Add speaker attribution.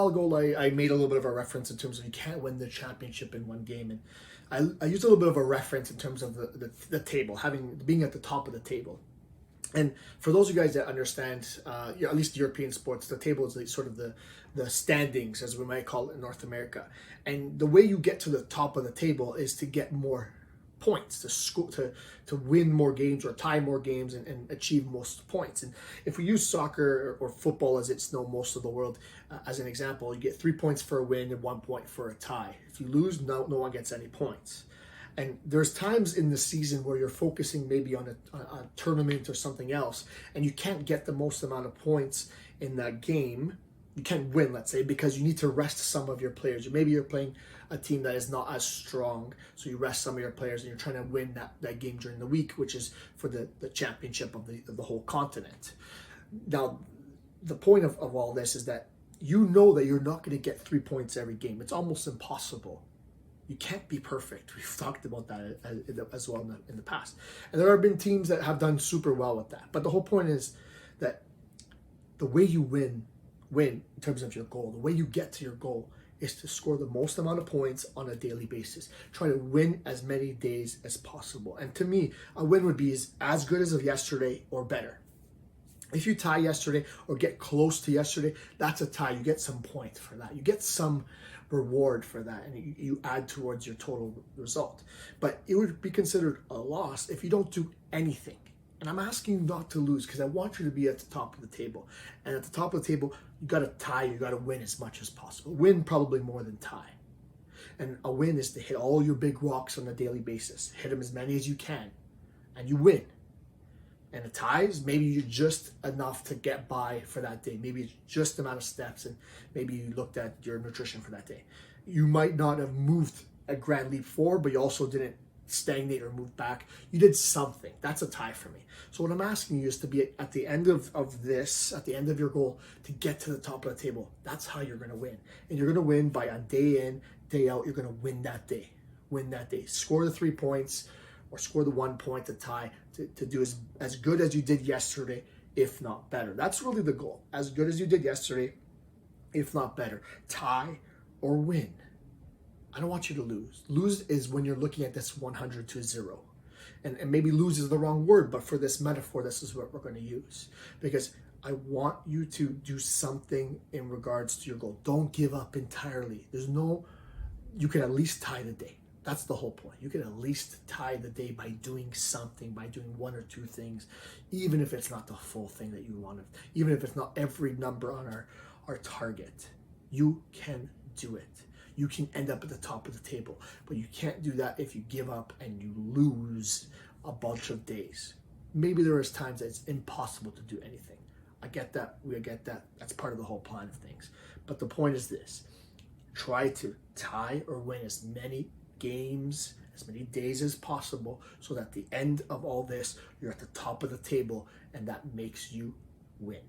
Speaker 1: while ago, I made a little bit of a reference in terms of you can't win the championship in one game, and I used a little bit of a reference in terms of the table, being at the top of the table. And for those of you guys that understand, at least European sports, the table is sort of the standings, as we might call it in North America. And the way you get to the top of the table is to get more points, to win more games or tie more games and achieve most points. And if we use soccer or football as it's known most of the world as an example, you get 3 points for a win and 1 point for a tie. If you lose, no one gets any points. And there's times in the season where you're focusing maybe on a tournament or something else, and you can't get the most amount of points in that game. You can't win, let's say, because you need to rest some of your players. Maybe you're playing a team that is not as strong, so you rest some of your players and you're trying to win that game during the week, which is for the championship of the whole continent. Now, the point of all this is that you know that you're not going to get 3 points every game. It's almost impossible. You can't be perfect. We've talked about that as well in the past. And there have been teams that have done super well with that. But the whole point is that the way you win in terms of your goal, the way you get to your goal is to score the most amount of points on a daily basis. Try to win as many days as possible. And to me, a win would be as good as of yesterday or better. If you tie yesterday or get close to yesterday, that's a tie. You get some points for that. You get some reward for that, and you add towards your total result. But it would be considered a loss if you don't do anything. And I'm asking you not to lose because I want you to be at the top of the table. And at the top of the table, you got to tie, you got to win as much as possible. Win probably more than tie. And a win is to hit all your big rocks on a daily basis. Hit them as many as you can, and you win. And the ties, maybe you're just enough to get by for that day. Maybe it's just the amount of steps, and maybe you looked at your nutrition for that day. You might not have moved a grand leap forward, but you also didn't stagnate or move back. You did something. That's a tie for me. So what I'm asking you is to be at the end of this, at the end of your goal, to get to the top of the table. That's how you're going to win. And you're going to win by a day in, day out. You're going to win that day. Win that day. Score the 3 points or score the 1 point to tie, to do as good as you did yesterday, if not better. That's really the goal. As good as you did yesterday, if not better. Tie or win. I don't want you to lose. Lose is when you're looking at this 100 to 0. And maybe lose is the wrong word, but for this metaphor, this is what we're going to use. Because I want you to do something in regards to your goal. Don't give up entirely. You can at least tie the day. That's the whole point. You can at least tie the day by doing something, by doing 1 or 2 things, even if it's not the full thing that you wanted, even if it's not every number on our target. You can do it. You can end up at the top of the table, but you can't do that if you give up and you lose a bunch of days. Maybe there is times that it's impossible to do anything. I get that. We get that. That's part of the whole plan of things. But the point is this. Try to tie or win as many games, as many days as possible, so that at the end of all this, you're at the top of the table, and that makes you win.